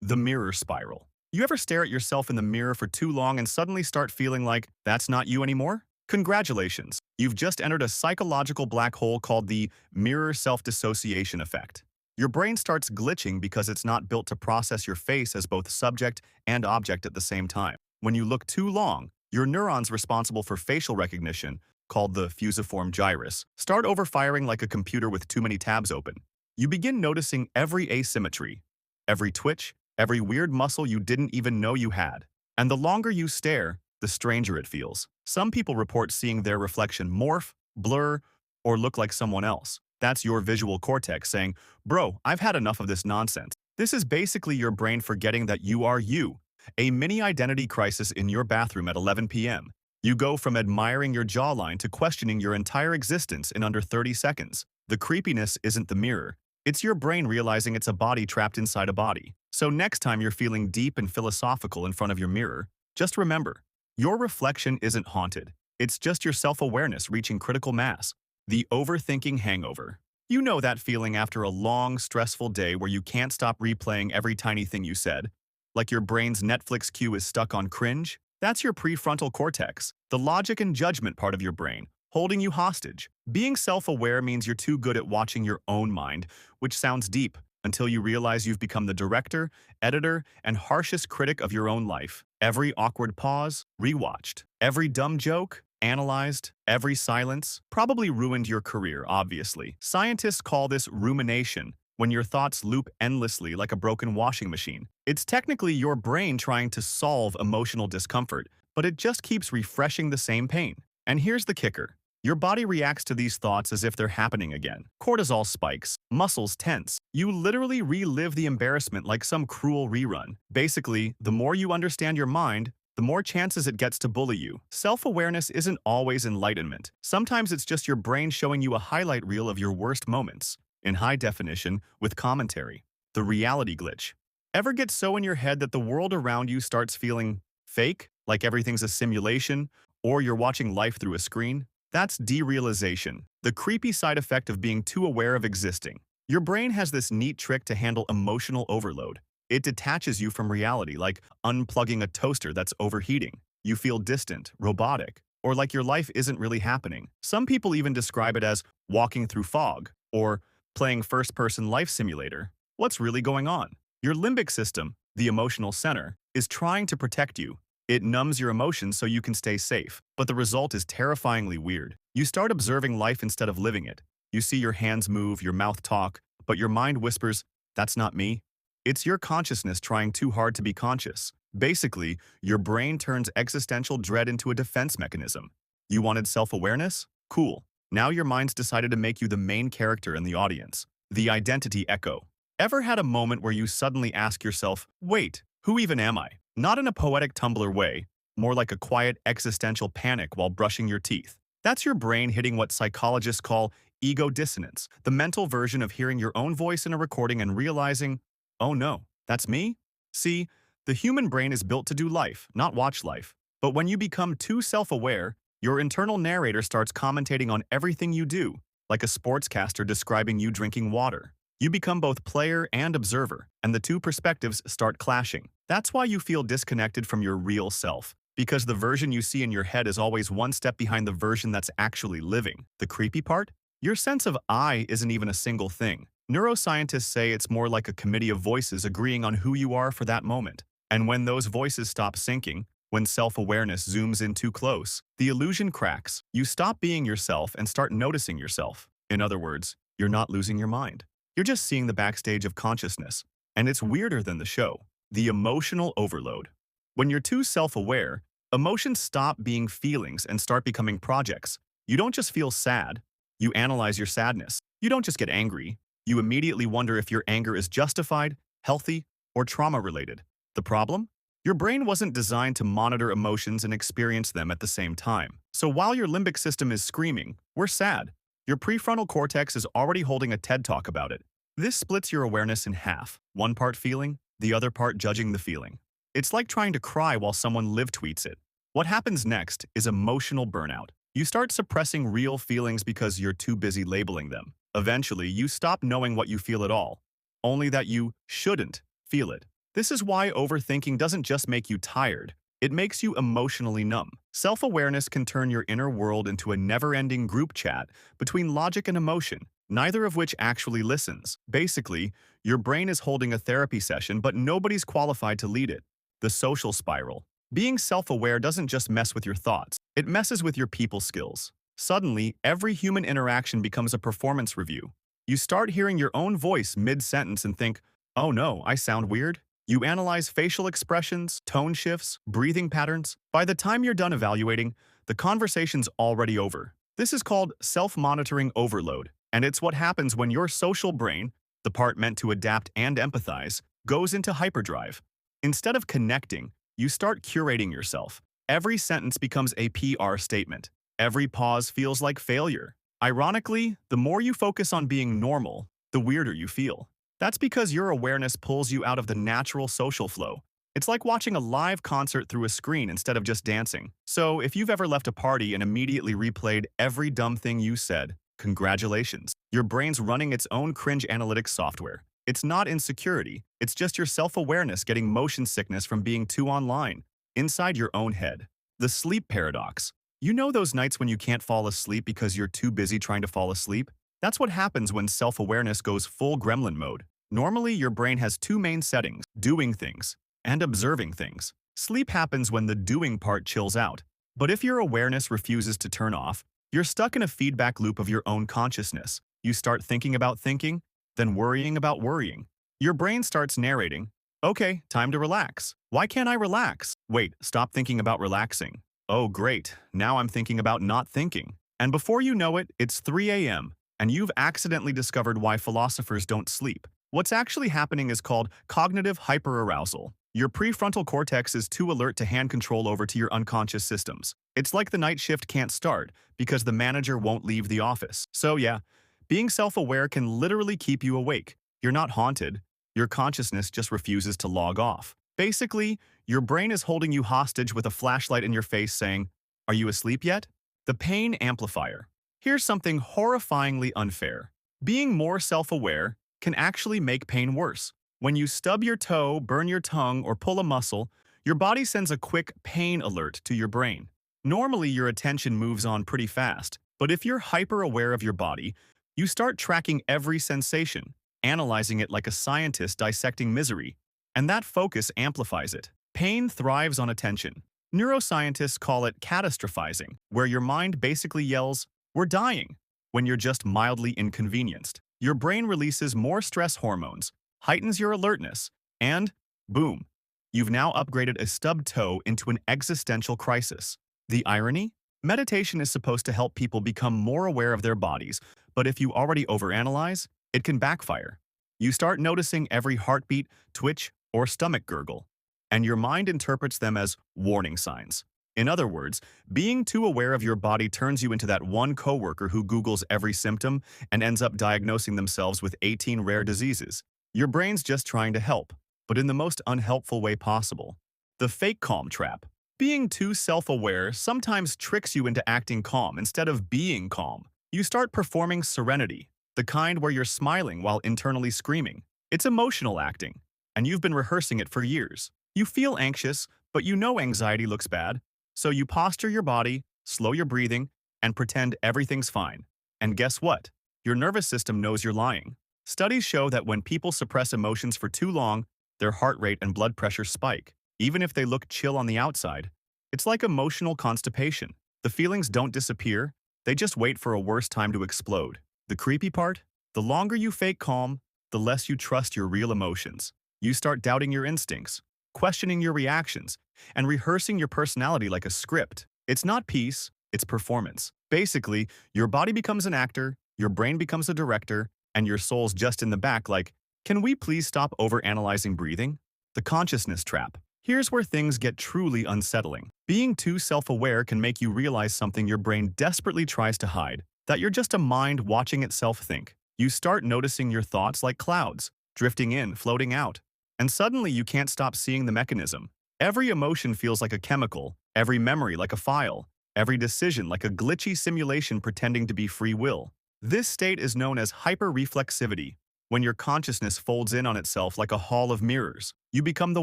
The mirror spiral. You ever stare at yourself in the mirror for too long and suddenly start feeling like that's not you anymore? Congratulations, you've just entered a psychological black hole called the mirror self-dissociation effect. Your brain starts glitching because it's not built to process your face as both subject and object at the same time. When you look too long, your neurons responsible for facial recognition, called the fusiform gyrus, start overfiring like a computer with too many tabs open. You begin noticing every asymmetry, every twitch, every weird muscle you didn't even know you had. And the longer you stare, the stranger it feels. Some people report seeing their reflection morph, blur, or look like someone else. That's your visual cortex saying, "Bro, I've had enough of this nonsense." This is basically your brain forgetting that you are you. A mini identity crisis in your bathroom at 11 p.m. You go from admiring your jawline to questioning your entire existence in under 30 seconds. The creepiness isn't the mirror. It's your brain realizing it's a body trapped inside a body. So next time you're feeling deep and philosophical in front of your mirror, just remember, your reflection isn't haunted. It's just your self-awareness reaching critical mass. The overthinking hangover. You know that feeling after a long, stressful day where you can't stop replaying every tiny thing you said? Like your brain's Netflix queue is stuck on cringe? That's your prefrontal cortex, the logic and judgment part of your brain, holding you hostage. Being self-aware means you're too good at watching your own mind, which sounds deep, until you realize you've become the director, editor, and harshest critic of your own life. Every awkward pause, rewatched. Every dumb joke, analyzed. Every silence, probably ruined your career, obviously. Scientists call this rumination, when your thoughts loop endlessly like a broken washing machine. It's technically your brain trying to solve emotional discomfort, but it just keeps refreshing the same pain. And here's the kicker. Your body reacts to these thoughts as if they're happening again. Cortisol spikes, muscles tense. You literally relive the embarrassment like some cruel rerun. Basically, the more you understand your mind, the more chances it gets to bully you. Self-awareness isn't always enlightenment. Sometimes it's just your brain showing you a highlight reel of your worst moments, in high definition, with commentary. The reality glitch. Ever get so in your head that the world around you starts feeling fake, like everything's a simulation, or you're watching life through a screen? That's derealization, the creepy side effect of being too aware of existing. Your brain has this neat trick to handle emotional overload. It detaches you from reality, like unplugging a toaster that's overheating. You feel distant, robotic, or like your life isn't really happening. Some people even describe it as walking through fog, or playing first-person life simulator. What's really going on? Your limbic system, the emotional center, is trying to protect you. It numbs your emotions so you can stay safe, but the result is terrifyingly weird. You start observing life instead of living it. You see your hands move, your mouth talk, but your mind whispers, "That's not me." It's your consciousness trying too hard to be conscious. Basically, your brain turns existential dread into a defense mechanism. You wanted self-awareness? Cool. Now your mind's decided to make you the main character in the audience. The identity echo. Ever had a moment where you suddenly ask yourself, "Wait, who even am I?" Not in a poetic Tumblr way, more like a quiet existential panic while brushing your teeth. That's your brain hitting what psychologists call ego dissonance, the mental version of hearing your own voice in a recording and realizing, "Oh no, that's me?" See, the human brain is built to do life, not watch life. But when you become too self-aware, your internal narrator starts commentating on everything you do, like a sportscaster describing you drinking water. You become both player and observer, and the two perspectives start clashing. That's why you feel disconnected from your real self, because the version you see in your head is always one step behind the version that's actually living. The creepy part? Your sense of I isn't even a single thing. Neuroscientists say it's more like a committee of voices agreeing on who you are for that moment. And when those voices stop syncing, when self-awareness zooms in too close, the illusion cracks. You stop being yourself and start noticing yourself. In other words, you're not losing your mind. You're just seeing the backstage of consciousness. And it's weirder than the show. The emotional overload. When you're too self-aware, emotions stop being feelings and start becoming projects. You don't just feel sad. You analyze your sadness. You don't just get angry. You immediately wonder if your anger is justified, healthy, or trauma-related. The problem? Your brain wasn't designed to monitor emotions and experience them at the same time. So while your limbic system is screaming, "We're sad," your prefrontal cortex is already holding a TED Talk about it. This splits your awareness in half, one part feeling, the other part judging the feeling. It's like trying to cry while someone live tweets it. What happens next is emotional burnout. You start suppressing real feelings because you're too busy labeling them. Eventually, you stop knowing what you feel at all, only that you shouldn't feel it. This is why overthinking doesn't just make you tired, it makes you emotionally numb. Self-awareness can turn your inner world into a never-ending group chat between logic and emotion, neither of which actually listens. Basically, your brain is holding a therapy session, but nobody's qualified to lead it. The social spiral. Being self-aware doesn't just mess with your thoughts, it messes with your people skills. Suddenly, every human interaction becomes a performance review. You start hearing your own voice mid-sentence and think, oh no, I sound weird? You analyze facial expressions, tone shifts, breathing patterns. By the time you're done evaluating, the conversation's already over. This is called self-monitoring overload, and it's what happens when your social brain, the part meant to adapt and empathize, goes into hyperdrive. Instead of connecting, you start curating yourself. Every sentence becomes a PR statement. Every pause feels like failure. Ironically, the more you focus on being normal, the weirder you feel. That's because your awareness pulls you out of the natural social flow. It's like watching a live concert through a screen instead of just dancing. So, if you've ever left a party and immediately replayed every dumb thing you said, congratulations. Your brain's running its own cringe analytics software. It's not insecurity, it's just your self-awareness getting motion sickness from being too online, inside your own head. The sleep paradox. You know those nights when you can't fall asleep because you're too busy trying to fall asleep? That's what happens when self-awareness goes full gremlin mode. Normally, your brain has two main settings, doing things and observing things. Sleep happens when the doing part chills out. But if your awareness refuses to turn off, you're stuck in a feedback loop of your own consciousness. You start thinking about thinking, then worrying about worrying. Your brain starts narrating, okay, time to relax. Why can't I relax? Wait, stop thinking about relaxing. Oh great, now I'm thinking about not thinking. And before you know it, it's 3 a.m., and you've accidentally discovered why philosophers don't sleep. What's actually happening is called cognitive hyperarousal. Your prefrontal cortex is too alert to hand control over to your unconscious systems. It's like the night shift can't start because the manager won't leave the office. So yeah, being self-aware can literally keep you awake. You're not haunted. Your consciousness just refuses to log off. Basically, your brain is holding you hostage with a flashlight in your face saying, "Are you asleep yet?" The pain amplifier. Here's something horrifyingly unfair. Being more self-aware can actually make pain worse. When you stub your toe, burn your tongue, or pull a muscle, your body sends a quick pain alert to your brain. Normally, your attention moves on pretty fast, but if you're hyper-aware of your body, you start tracking every sensation, analyzing it like a scientist dissecting misery, and that focus amplifies it. Pain thrives on attention. Neuroscientists call it catastrophizing, where your mind basically yells, "We're dying," when you're just mildly inconvenienced. Your brain releases more stress hormones, heightens your alertness, and boom, you've now upgraded a stubbed toe into an existential crisis. The irony? Meditation is supposed to help people become more aware of their bodies, but if you already overanalyze, it can backfire. You start noticing every heartbeat, twitch, or stomach gurgle, and your mind interprets them as warning signs. In other words, being too aware of your body turns you into that one coworker who Googles every symptom and ends up diagnosing themselves with 18 rare diseases. Your brain's just trying to help, but in the most unhelpful way possible. The fake calm trap. Being too self-aware sometimes tricks you into acting calm instead of being calm. You start performing serenity, the kind where you're smiling while internally screaming. It's emotional acting, and you've been rehearsing it for years. You feel anxious, but you know anxiety looks bad. So you posture your body, slow your breathing, and pretend everything's fine. And guess what? Your nervous system knows you're lying. Studies show that when people suppress emotions for too long, their heart rate and blood pressure spike, even if they look chill on the outside. It's like emotional constipation. The feelings don't disappear, they just wait for a worse time to explode. The creepy part? The longer you fake calm, the less you trust your real emotions. You start doubting your instincts, questioning your reactions, and rehearsing your personality like a script. It's not peace, it's performance. Basically, your body becomes an actor, your brain becomes a director, and your soul's just in the back like, can we please stop overanalyzing breathing? The consciousness trap. Here's where things get truly unsettling. Being too self-aware can make you realize something your brain desperately tries to hide, that you're just a mind watching itself think. You start noticing your thoughts like clouds, drifting in, floating out. And suddenly you can't stop seeing the mechanism. Every emotion feels like a chemical, every memory like a file, every decision like a glitchy simulation pretending to be free will. This state is known as hyperreflexivity. When your consciousness folds in on itself like a hall of mirrors, you become the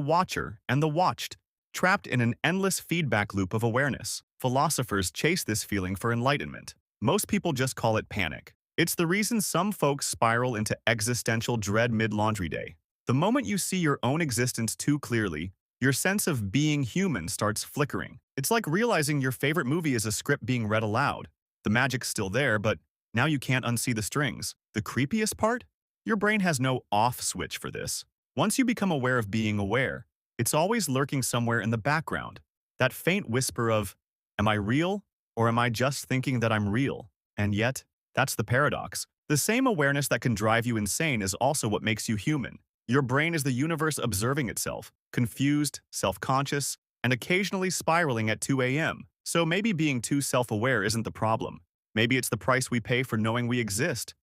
watcher and the watched, trapped in an endless feedback loop of awareness. Philosophers chase this feeling for enlightenment. Most people just call it panic. It's the reason some folks spiral into existential dread mid-laundry day. The moment you see your own existence too clearly, your sense of being human starts flickering. It's like realizing your favorite movie is a script being read aloud. The magic's still there, but now you can't unsee the strings. The creepiest part? Your brain has no off switch for this. Once you become aware of being aware, it's always lurking somewhere in the background. That faint whisper of, am I real? Or am I just thinking that I'm real? And yet, that's the paradox. The same awareness that can drive you insane is also what makes you human. Your brain is the universe observing itself, confused, self-conscious, and occasionally spiraling at 2 a.m. So maybe being too self-aware isn't the problem. Maybe it's the price we pay for knowing we exist.